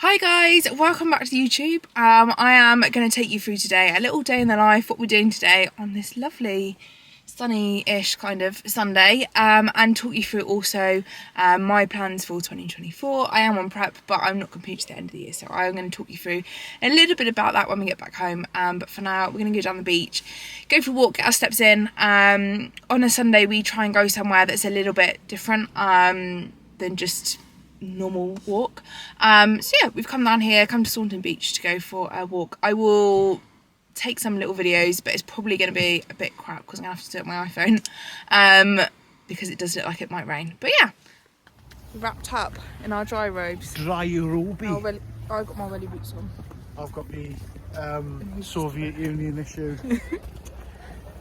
Hi guys, welcome back to YouTube. I am going to take you through today a little day in the life, what we're doing today on this lovely sunny-ish kind of Sunday, and talk you through also my plans for 2024. I am on prep, but I'm not competing to the end of the year, so I'm going to talk you through a little bit about that when we get back home. But for now, we're going to go down the beach, go for a walk, get our steps in. On a Sunday, we try and go somewhere that's a little bit different than just normal walk. So yeah, we've come down here, come to Saunton Beach to go for a walk. I will take some little videos, but it's probably going to be a bit crap because I'm going to have to do it on my iPhone because it does look like it might rain. But yeah, wrapped up in our dry robes. Dry robe. I've got my welly boots on. I've got the Soviet Union issue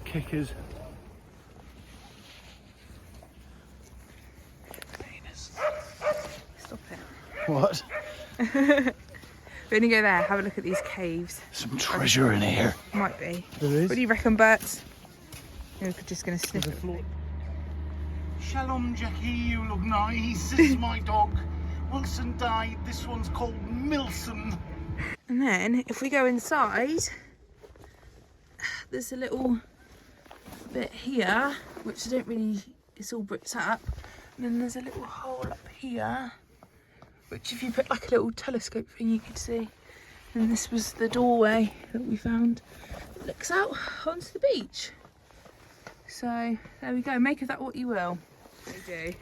kickers. Stop it. What? We're going to go there, have a look at these caves. Some treasure in here. Might be. There is. What do you reckon, Bert? We're just going to sniff it. Shalom Jackie, you look nice. This is my dog. Wilson died. This one's called Milson. And then if we go inside, there's a little bit here, which I don't really, it's all bricked up. And then there's a little hole up here, which if you put like a little telescope thing you could see. And this was the doorway that we found that looks out onto the beach. So there we go, make of that what you will. They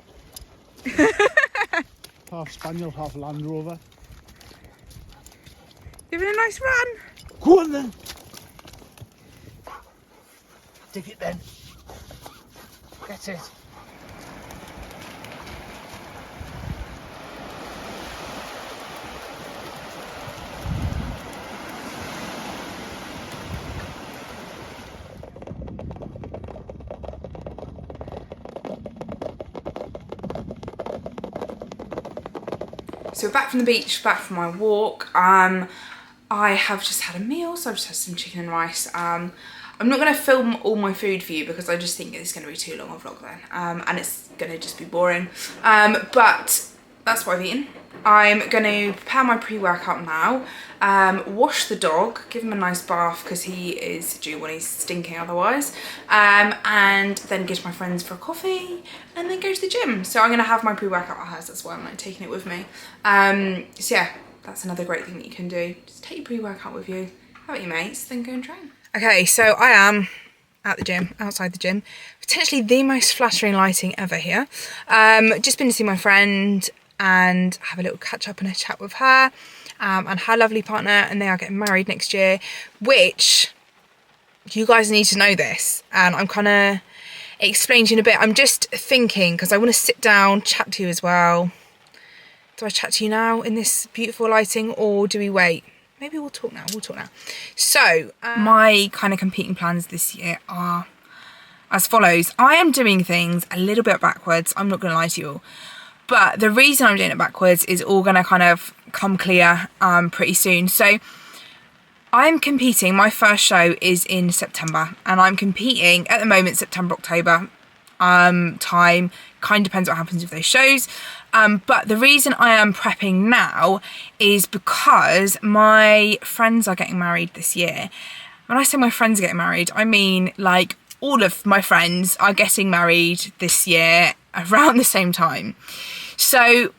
do. Half Spaniel, half Land Rover. Giving a nice run. Go on then. Dig it then. Get it. So we're back from the beach, back from my walk. I have just had a meal, so I've just had some chicken and rice. I'm not going to film all my food for you because I just think it's going to be too long a vlog then, and it's going to just be boring. But that's what I've eaten. I'm going to prepare my pre-workout now, wash the dog, give him a nice bath because he is due when he's stinking otherwise, and then give my friends for a coffee and then go to the gym. So I'm going to have my pre-workout at hers, that's why I'm like taking it with me. So yeah, that's another great thing that you can do. Just take your pre-workout with you, have it your mates, then go and train. Okay, so I am at the gym, outside the gym. Potentially the most flattering lighting ever here. Just been to see my friend and have a little catch up and a chat with her and her lovely partner, and they are getting married next year, which you guys need to know this, and I'm kind of explaining to you in a bit. I'm just thinking because I want to sit down, chat to you as well. Do I chat to you now in this beautiful lighting, or do we wait? Maybe we'll talk now. So my kind of competing plans this year are as follows. I am doing things a little bit backwards, I'm not going to lie to you all. But the reason I'm doing it backwards is all going to kind of come clear pretty soon. So I'm competing, my first show is in September, and I'm competing at the moment September, October time, kind of depends what happens with those shows. But the reason I am prepping now is because my friends are getting married this year. When I say my friends are getting married, I mean like all of my friends are getting married this year around the same time. So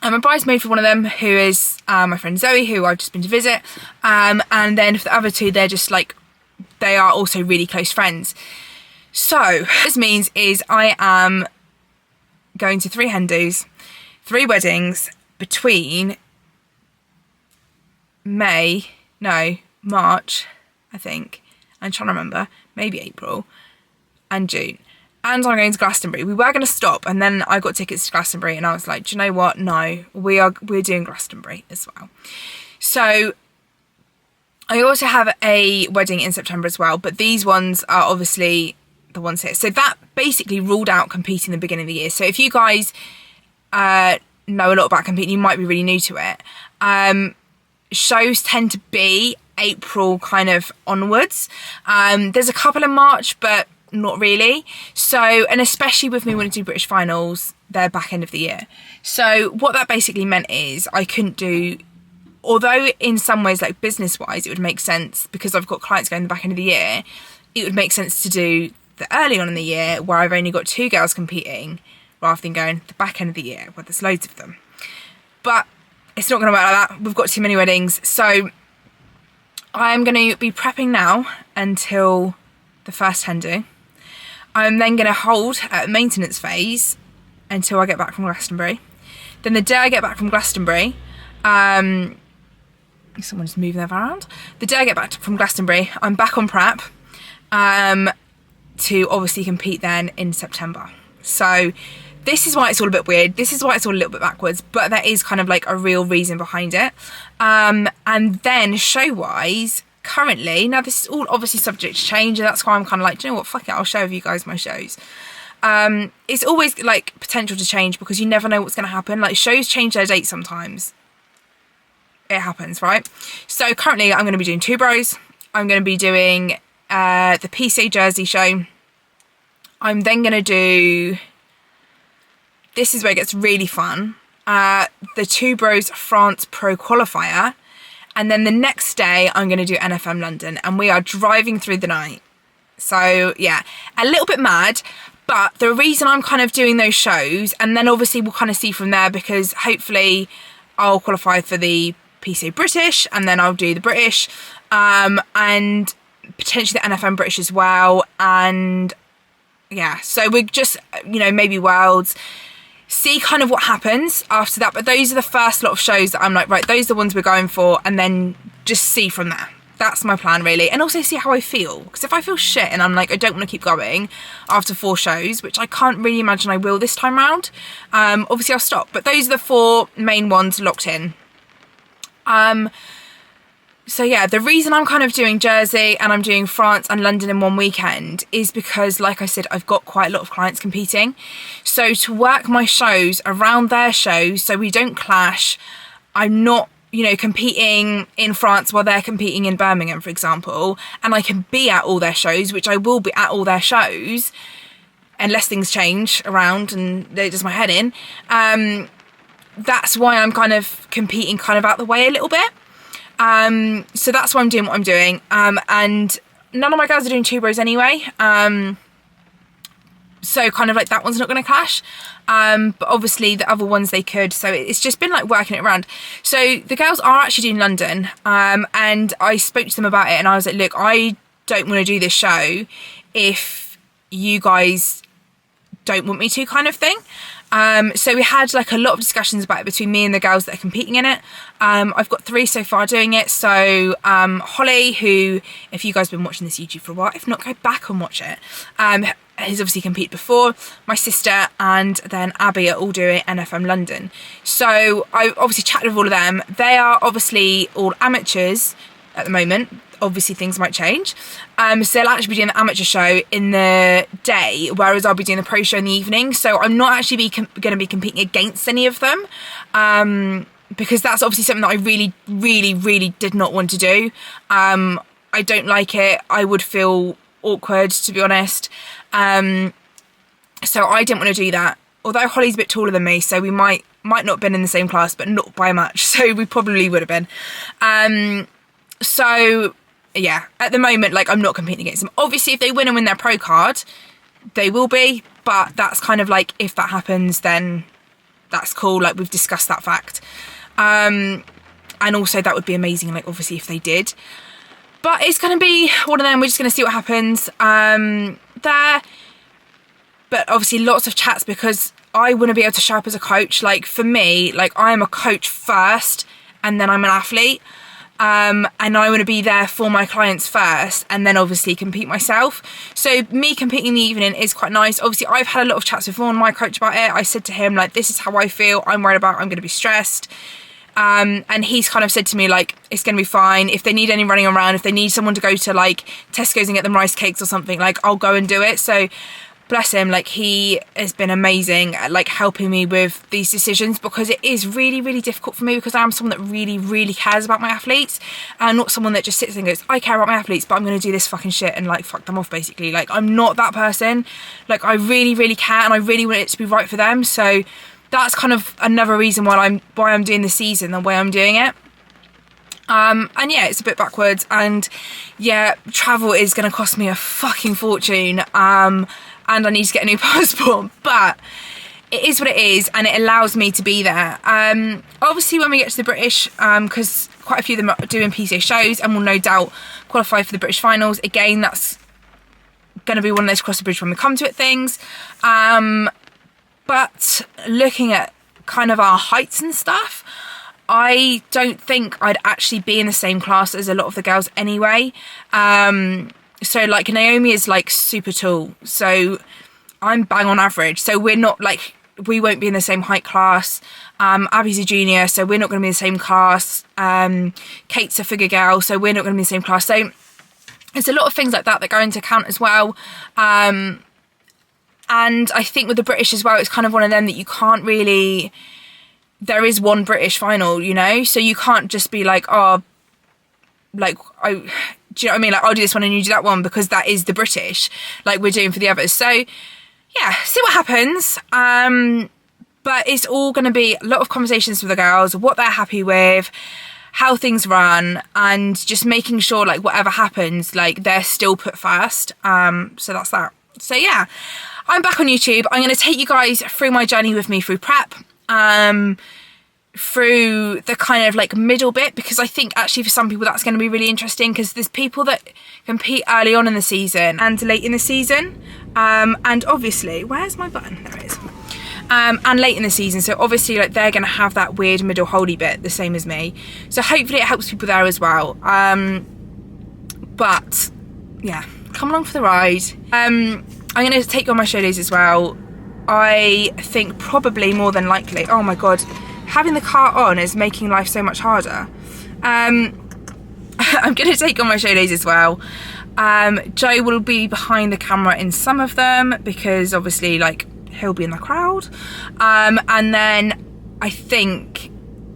I'm a bridesmaid for one of them, who is my friend Zoe, who I've just been to visit, and then for the other two, they're just like, they are also really close friends. So what this means is I am going to 3 hen dos, 3 weddings between March, I think, I'm trying to remember, maybe April and June. And I'm going to Glastonbury. We were going to stop, and then I got tickets to Glastonbury, and I was like, do you know what? No, we're doing Glastonbury as well. So I also have a wedding in September as well, but these ones are obviously the ones here. So that basically ruled out competing in the beginning of the year. So if you guys know a lot about competing, you might be really new to it. Shows tend to be April kind of onwards. There's a couple in March, but not really. So, and especially with me wanting to do British finals, their back end of the year. So what that basically meant is I couldn't do, although in some ways, like business wise, it would make sense because I've got clients going the back end of the year, it would make sense to do the early on in the year where I've only got 2 girls competing rather than going the back end of the year where there's loads of them. But it's not going to work like that. We've got too many weddings. So I'm going to be prepping now until the first hen do. I'm then going to hold at maintenance phase until I get back from Glastonbury. Then the day I get back from Glastonbury, someone's moving their van around. The day I get back from Glastonbury, I'm back on prep to obviously compete then in September. So this is why it's all a bit weird. This is why it's all a little bit backwards, but there is kind of like a real reason behind it. And then show-wise, currently, now this is all obviously subject to change, and that's why I'm kind of like, do you know what, fuck it, I'll share with you guys my shows. It's always like potential to change because you never know what's going to happen. Like shows change their dates sometimes. It happens, right? So currently I'm going to be doing 2 bros. I'm going to be doing the PC Jersey show. I'm then going to do, this is where it gets really fun, the 2 bros France Pro qualifier. And then the next day I'm going to do NFM London, and we are driving through the night. So yeah, a little bit mad, but the reason I'm kind of doing those shows, and then obviously we'll kind of see from there, because hopefully I'll qualify for the PCA British, and then I'll do the British, and potentially the NFM British as well. And yeah, so we're just, you know, maybe Worlds, see kind of what happens after that. But those are the first lot of shows that I'm like, right, those are the ones we're going for, and then just see from there. That's my plan really. And also see how I feel, because if I feel shit and I'm like, I don't want to keep going after 4 shows, which I can't really imagine I will this time round, obviously I'll stop. But those are the 4 main ones locked in. So yeah, the reason I'm kind of doing Jersey and I'm doing France and London in one weekend is because, like I said, I've got quite a lot of clients competing. So to work my shows around their shows so we don't clash, I'm not, you know, competing in France while they're competing in Birmingham, for example, and I can be at all their shows, which I will be at all their shows, unless things change around and it does my head in. That's why I'm kind of competing kind of out the way a little bit. So that's why I'm doing what I'm doing. And none of my girls are doing 2 bros anyway. So kind of like that one's not going to clash. But obviously the other ones they could. So it's just been like working it around. So the girls are actually doing London. And I spoke to them about it and I was like, look, I don't want to do this show if you guys don't want me to, kind of thing. So we had like a lot of discussions about it between me and the girls that are competing in it. I've got 3 so far doing it. So Holly, who, if you guys have been watching this YouTube for a while, if not, go back and watch it, has obviously competed before. My sister and then Abby are all doing NFM London. So I obviously chatted with all of them. They are obviously all amateurs at the moment. Obviously things might change. So they'll actually be doing the amateur show in the day, whereas I'll be doing the pro show in the evening. So I'm not actually going to be competing against any of them, because that's obviously something that I really, really, really did not want to do. I don't like it. I would feel awkward, to be honest. So I didn't want to do that. Although Holly's a bit taller than me, so we might not have been in the same class, but not by much. So we probably would have been. So yeah, at the moment, like, I'm not competing against them. Obviously, if they win and win their pro card, they will be, but that's kind of like, if that happens, then that's cool. Like, we've discussed that fact. And also that would be amazing, like, obviously, if they did. But it's going to be one of them. We're just going to see what happens there. But obviously lots of chats, because I want to be able to show up as a coach. Like, for me, like, I am a coach first and then I'm an athlete. And I want to be there for my clients first and then obviously compete myself. So me competing in the evening is quite nice. Obviously I've had a lot of chats with Vaughan, my coach, about it. I said to him, like, this is how I feel. I'm worried about, I'm going to be stressed. And he's kind of said to me, like, it's going to be fine. If they need any running around, if they need someone to go to like Tesco's and get them rice cakes or something, like, I'll go and do it. So bless him, like he has been amazing at like helping me with these decisions, because it is really, really difficult for me, because I am someone that really, really cares about my athletes, and not someone that just sits and goes, I care about my athletes, but I'm going to do this fucking shit and like fuck them off, basically. Like, I'm not that person. Like, I really, really care, and I really want it to be right for them. So that's kind of another reason why I'm doing this season the way I'm doing it. And yeah, it's a bit backwards, and yeah, travel is going to cost me a fucking fortune, and I need to get a new passport, but it is what it is, and it allows me to be there. Obviously when we get to the British, because quite a few of them are doing PCA shows and will no doubt qualify for the British finals, again, that's going to be one of those cross the bridge when we come to it things. But looking at kind of our heights and stuff, I don't think I'd actually be in the same class as a lot of the girls anyway. So like Naomi is like super tall, so I'm bang on average. So we're not like, we won't be in the same height class. Abby's a junior, so we're not going to be in the same class. Kate's a figure girl, so we're not going to be in the same class. So there's a lot of things like that that go into account as well. And I think with the British as well, it's kind of one of them that you can't really, there is one British final, you know, so you can't just be like, oh, like, do you know what I mean? Like, I'll do this one and you do that one, because that is the British, like we're doing for the others. So yeah, see what happens. But it's all going to be a lot of conversations with the girls, what they're happy with, how things run, and just making sure like whatever happens, like they're still put first. So that's that. So yeah, I'm back on YouTube. I'm going to take you guys through my journey with me through prep, through the kind of like middle bit, because I think actually for some people that's going to be really interesting, because there's people that compete early on in the season and late in the season, and obviously, where's my button? There it is. And late in the season, so obviously like they're going to have that weird middle holdy bit, the same as me, so hopefully it helps people there as well. But yeah, come along for the ride. I'm going to take you on my show days as well. I think probably more than likely, oh my god, having the car on is making life so much harder. I'm going to take on my show days as well. Joe will be behind the camera in some of them, because obviously like he'll be in the crowd. And then I think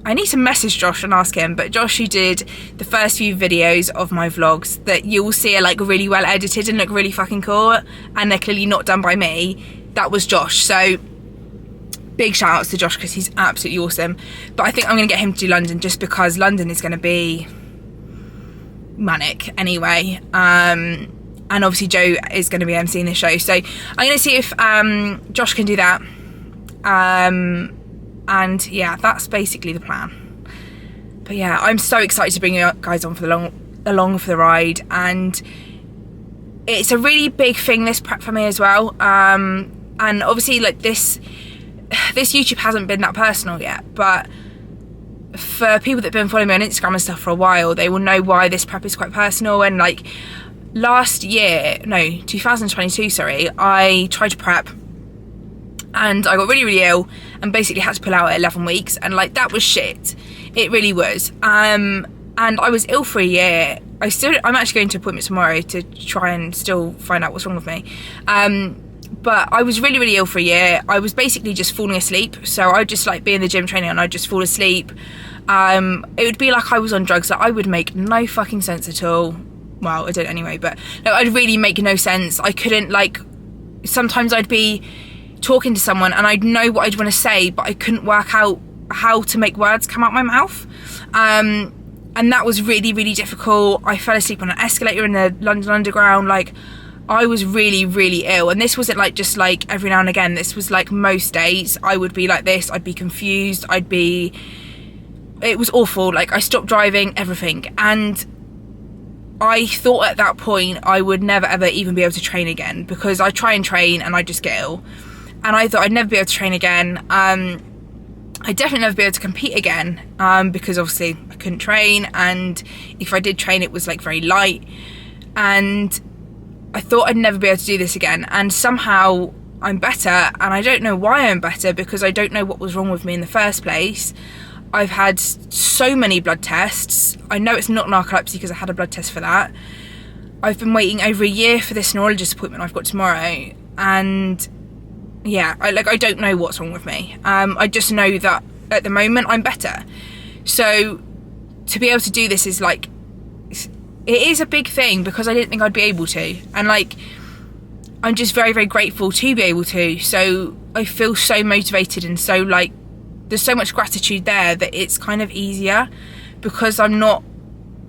I need to message Josh and ask him, but Josh, who did the first few videos of my vlogs that you will see are like really well edited and look really fucking cool, and they're clearly not done by me, that was Josh. So big shout outs to Josh, because he's absolutely awesome. But I think I'm going to get him to do London, just because London is going to be manic anyway. And obviously Joe is going to be emceeing the show, so I'm going to see if Josh can do that. And yeah, that's basically the plan. But yeah, I'm so excited to bring you guys on for the along for the ride, and it's a really big thing, this prep for me as well. And obviously like this YouTube hasn't been that personal yet, but for people that have been following me on Instagram and stuff for a while, they will know why this prep is quite personal. And like 2022, sorry, I tried to prep and I got really, really ill and basically had to pull out at 11 weeks, and like that was shit. It really was. And I was ill for a year. I'm actually going to an appointment tomorrow to try and still find out what's wrong with me. But I was really, really ill for a year. I was basically just falling asleep. So I'd just like be in the gym training and I'd just fall asleep. It would be like I was on drugs. Like I would make no fucking sense at all. Well, I don't anyway, but no, I'd really make no sense. I couldn't, like, sometimes I'd be talking to someone and I'd know what I'd want to say, but I couldn't work out how to make words come out my mouth. And that was really, really difficult. I fell asleep on an escalator in the London Underground. Like, I was really, really ill. And this wasn't like just like every now and again. This was like most days I would be like this. I'd be confused. It was awful. Like I stopped driving, everything. And I thought at that point I would never ever even be able to train again, because I try and train and I just get ill. And I thought I'd never be able to train again. I'd definitely never be able to compete again, because obviously I couldn't train, and if I did train it was like very light, and I thought I'd never be able to do this again. And somehow I'm better, and I don't know why I'm better, because I don't know what was wrong with me in the first place. I've had so many blood tests. I know it's not narcolepsy because I had a blood test for that. I've been waiting over a year for this neurologist appointment I've got tomorrow. and yeah, I don't know what's wrong with me. I just know that at the moment I'm better. So to be able to do this is like, it is a big thing, because I didn't think I'd be able to, and like I'm just very, very grateful to be able to. So I feel so motivated, and so like there's so much gratitude there that it's kind of easier, because I'm not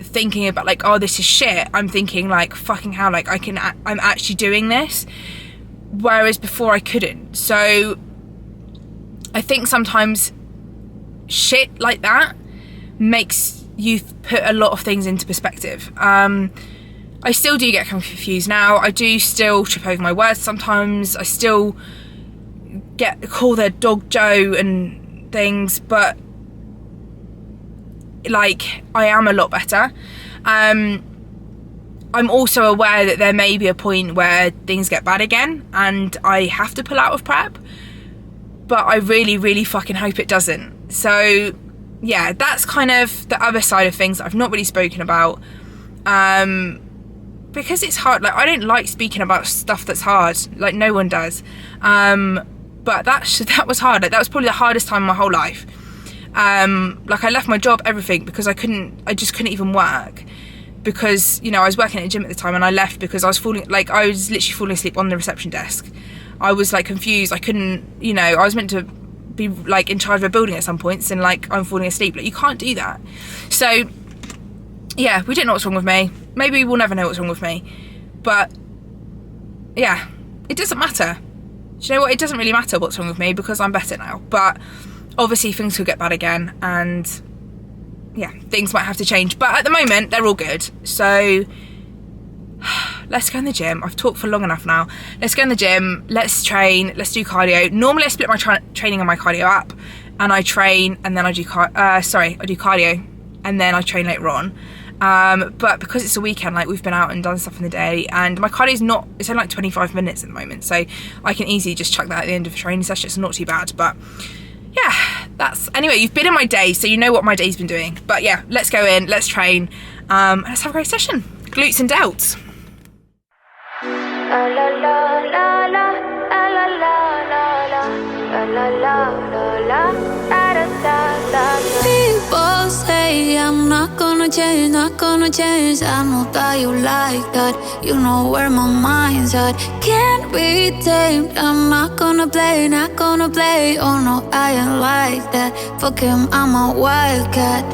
thinking about like, oh, this is shit. I'm thinking like, fucking hell, like I'm actually doing this, whereas before I couldn't. So I think sometimes shit like that makes you put a lot of things into perspective. I still do get confused now. I do still trip over my words sometimes. I still call their dog Joe and things, but like I am a lot better. I'm also aware that there may be a point where things get bad again and I have to pull out of prep, but I really, really fucking hope it doesn't. So yeah, that's kind of the other side of things that I've not really spoken about, because it's hard. Like I don't like speaking about stuff that's hard, like no one does, but that was hard. Like that was probably the hardest time of my whole life. Like I left my job, everything, because I just couldn't even work, because you know I was working at a gym at the time, and I left because I was literally falling asleep on the reception desk. I was like confused. I couldn't, you know, I was meant to be like in charge of a building at some points, and like I'm falling asleep. Like you can't do that. So yeah, we didn't know what's wrong with me. Maybe we'll never know what's wrong with me, but yeah, it doesn't matter. Do you know what? It doesn't really matter what's wrong with me, because I'm better now. But obviously things could get bad again, and yeah, things might have to change, but at the moment they're all good. So let's go in the gym. I've talked for long enough now. Let's go in the gym, let's train, let's do cardio. Normally I split my training and my cardio up, and I train and then I do cardio and then I train later on. But because it's a weekend, like we've been out and done stuff in the day, and my cardio's it's only like 25 minutes at the moment, so I can easily just chuck that at the end of a training session. It's not too bad. But yeah, anyway, you've been in my day, so you know what my day's been doing. But yeah, let's go in, let's train, and let's have a great session. Glutes and delts. La la la la la la la la la la la la la. People say I'm not gonna change, not gonna change. I know that you like that. You know where my mind's at. Can't be tamed. I'm not gonna play, not gonna play. Oh no, I ain't like that. Fuck him, I'm a wildcat.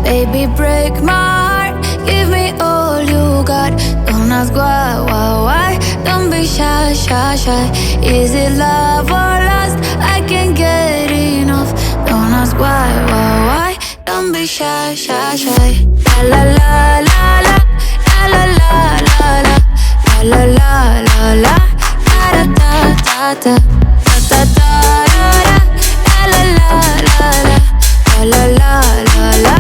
Baby, break my heart. Give me all you got. Don't ask why. Don't be shy, shy, shy. Is it love or lust? I can't get enough. Don't ask why. Don't be shy, shy, shy. La la la la la. La la la la la. La la la la la. Da da da da. Da da da da. La la la la la. La la la la.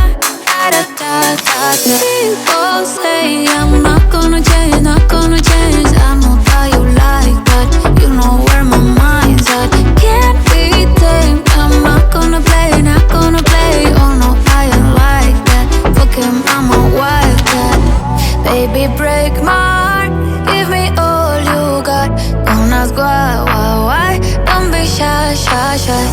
Da da da da. People say I'm not gonna change, not gonna change. I know that you like that. You know where my mind's at. Can't be tamed. I'm not gonna play, not gonna play. Oh no, I ain't like that. Fuck him, I'm a wildcat. Baby, break my heart. Give me all you got. Don't ask why. Don't be shy, shy, shy.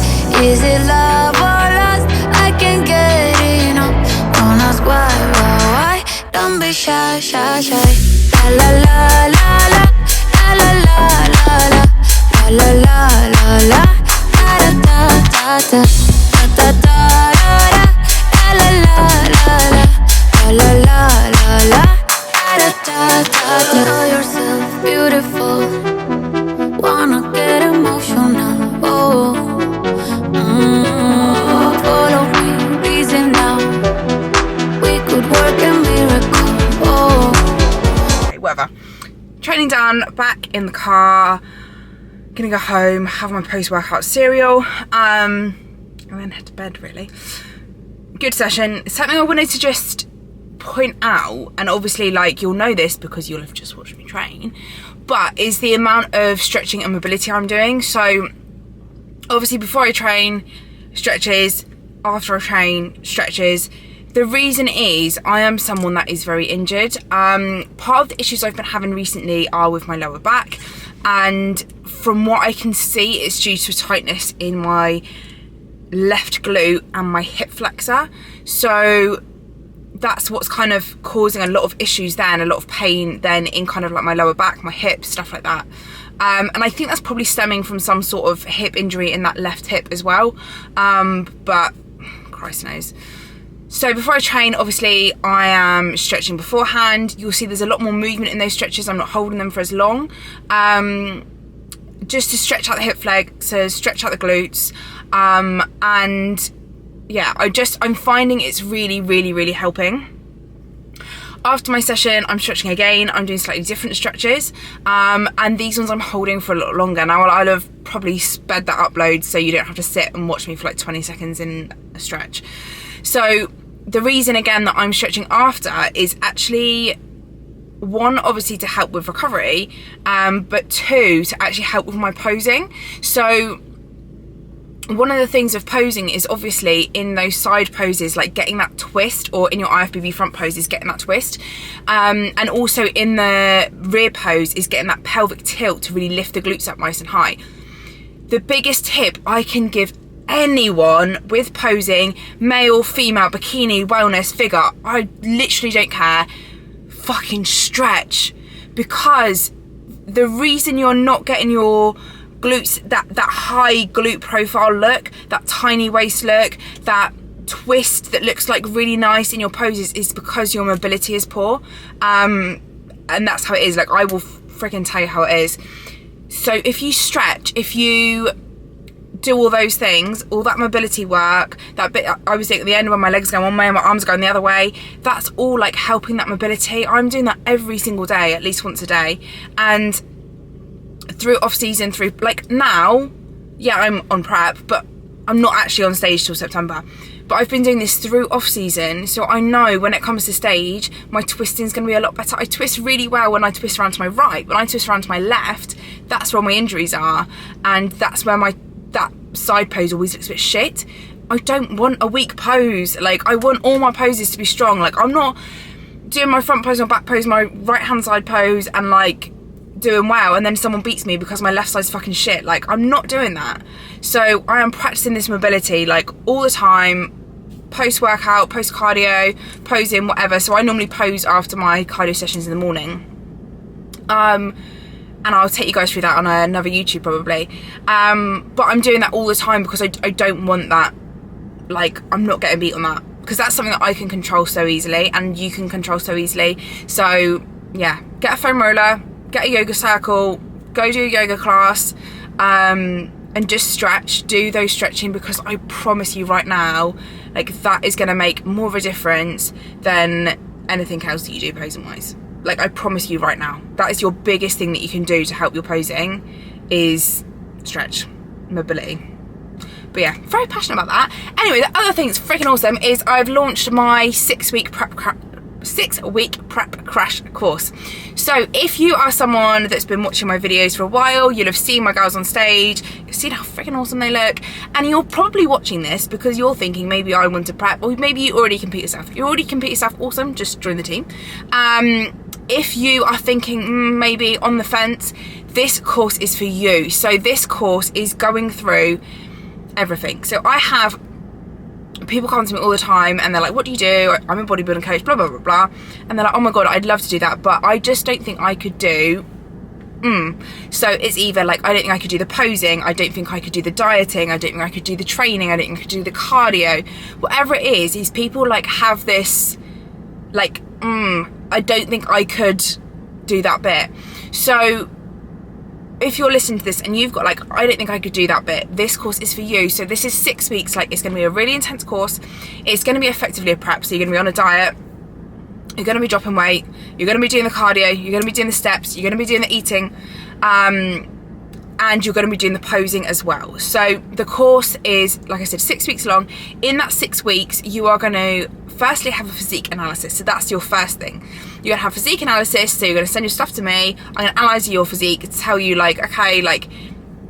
Is it love or lust? I can't get enough. Don't ask why. Don't be shy, shy, shy. La la la la la. La la la la la. La la la la. Da da da da. Da da da da. La la la la. La la la la. Da da da da. Know yourself beautiful. Wanna get emotional. Oh. Follow me, reason now. We could work a miracle. Oh. Okay, whatever. Training done, back in the car. Gonna go home, have my post-workout cereal, and then head to bed, really. Good session. Something I wanted to just point out, and obviously like you'll know this because you'll have just watched me train, but is the amount of stretching and mobility I'm doing. So obviously before I train, stretches, after I train, stretches. The reason is I am someone that is very injured. Part of the issues I've been having recently are with my lower back. and from what I can see, it's due to tightness in my left glute and my hip flexor. So that's what's kind of causing a lot of issues then, a lot of pain then in kind of like my lower back, my hips, stuff like that. And I think that's probably stemming from some sort of hip injury in that left hip as well. But Christ knows. So before I train, obviously I am stretching beforehand. You'll see there's a lot more movement in those stretches. I'm not holding them for as long. Just to stretch out the hip flexors, stretch out the glutes. And yeah, I'm finding it's really helping. After my session, I'm stretching again. I'm doing slightly different stretches. And these ones I'm holding for a lot longer. Now I'll have probably sped that upload so you don't have to sit and watch me for like 20 seconds in a stretch. So the reason again that I'm stretching after is actually, one, obviously to help with recovery, but two, to actually help with my posing. So one of the things of posing is obviously in those side poses, like getting that twist, or in your IFBB front pose is getting that twist, and also in the rear pose is getting that pelvic tilt to really lift the glutes up nice and high. The biggest tip I can give anyone with posing, male, female, bikini, wellness, figure, I literally don't care, fucking stretch. Because the reason you're not getting your glutes, that high glute profile look, that tiny waist look, that twist that looks like really nice in your poses, is because your mobility is poor. And that's how it is. Like, I will freaking tell you how it is. So if you stretch, if you do all those things, all that mobility work, that bit I was doing at the end when my legs are going one way and my arms are going the other way, that's all like helping that mobility. I'm doing that every single day, at least once a day. And through off season, through like now, yeah, I'm on prep, but I'm not actually on stage till September. But I've been doing this through off season, so I know when it comes to stage, my twisting is going to be a lot better. I twist really well when I twist around to my right. When I twist around to my left, that's where my injuries are, and that's where that side pose always looks a bit shit. I don't want a weak pose. Like, I want all my poses to be strong. Like, I'm not doing my front pose, my back pose, my right hand side pose, and like doing well, and then someone beats me because my left side's fucking shit. Like, I'm not doing that. So I am practicing this mobility like all the time, post workout, post cardio, posing, whatever. So I normally pose after my cardio sessions in the morning. And I'll take you guys through that on another YouTube probably. But I'm doing that all the time because I don't want that, like, I'm not getting beat on that, because that's something that I can control so easily and you can control so easily. So yeah, get a foam roller, get a yoga circle, go do a yoga class, and just stretch, do those stretching, because I promise you right now, like, that is gonna make more of a difference than anything else that you do posing wise. Like, I promise you right now, that is your biggest thing that you can do to help your posing, is stretch, mobility. But yeah, very passionate about that. Anyway, the other thing that's freaking awesome is I've launched my 6-week prep crash course. So if you are someone that's been watching my videos for a while, you'll have seen my girls on stage, you've seen how freaking awesome they look, and you're probably watching this because you're thinking, maybe I want to prep, or maybe you already compete yourself. You already compete yourself, awesome, just join the team. If you are thinking maybe on the fence, this course is for you. So this course is going through everything. So I have people come to me all the time and they're like, what do you do? I'm a bodybuilding coach, blah, blah, blah, blah. And they're like, oh my God, I'd love to do that, but I just don't think I could do So it's either like, I don't think I could do the posing, I don't think I could do the dieting, I don't think I could do the training, I don't think I could do the cardio. Whatever it is people like have this like, I don't think I could do that bit. So if you're listening to this and you've got like, I don't think I could do that bit, this course is for you. So this is 6 weeks, like, it's going to be a really intense course. It's going to be effectively a prep. So you're going to be on a diet, you're going to be dropping weight, you're going to be doing the cardio, you're going to be doing the steps, you're going to be doing the eating, and you're going to be doing the posing as well. So the course is, like I said, 6 weeks long. In that 6 weeks, you are going to firstly have a physique analysis. So that's your first thing. You're going to have physique analysis. So you're going to send your stuff to me. I'm going to analyze your physique to tell you like, okay, like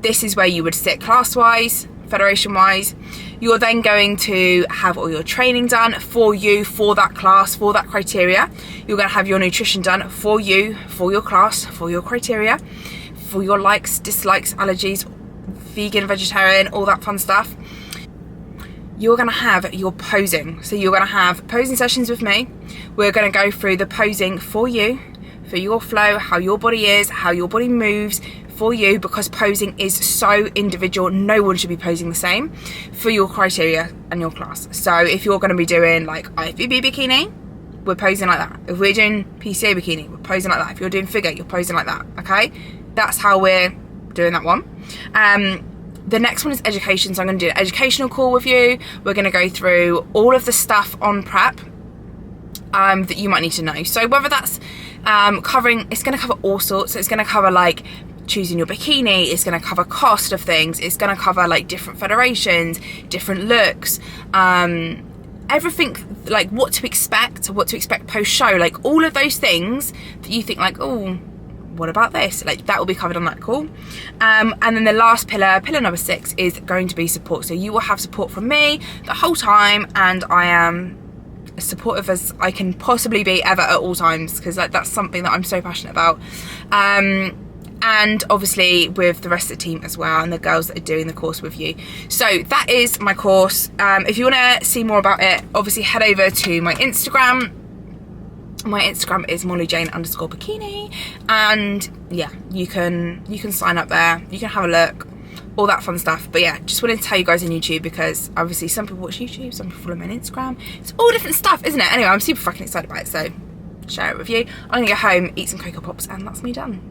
this is where you would sit class-wise, federation-wise. You're then going to have all your training done for you, for that class, for that criteria. You're going to have your nutrition done for you, for your class, for your criteria. for your likes, dislikes, allergies, vegan, vegetarian, all that fun stuff. You're gonna have your posing. So you're gonna have posing sessions with me. We're gonna go through the posing for you, for your flow, how your body is, how your body moves for you, because posing is so individual. No one should be posing the same for your criteria and your class. So if you're gonna be doing like IFBB bikini, we're posing like that. If we're doing PCA bikini, we're posing like that. If you're doing figure, you're posing like that, okay? That's how we're doing that one. The next one is education, so I'm going to do an educational call with you. We're going to go through all of the stuff on prep that you might need to know. So whether that's covering, it's going to cover all sorts. So it's going to cover like choosing your bikini, it's going to cover cost of things, it's going to cover like different federations, different looks, everything, like what to expect post show, like all of those things that you think like, oh, what about this? Like that will be covered on that call. And then the last pillar number 6, is going to be support. So you will have support from me the whole time, and I am as supportive as I can possibly be ever at all times, because like that's something that I'm so passionate about. And obviously with the rest of the team as well, and the girls that are doing the course with you. So that is my course. If you want to see more about it, obviously head over to my Instagram. My Instagram is mollyjane_bikini, and yeah, you can sign up there, you can have a look, all that fun stuff. But yeah, just wanted to tell you guys on YouTube, because obviously some people watch YouTube, some people follow me on Instagram. It's all different stuff, isn't it? Anyway, I'm super fucking excited about it, so share it with you. I'm gonna go home, eat some Cocoa Pops, and that's me done.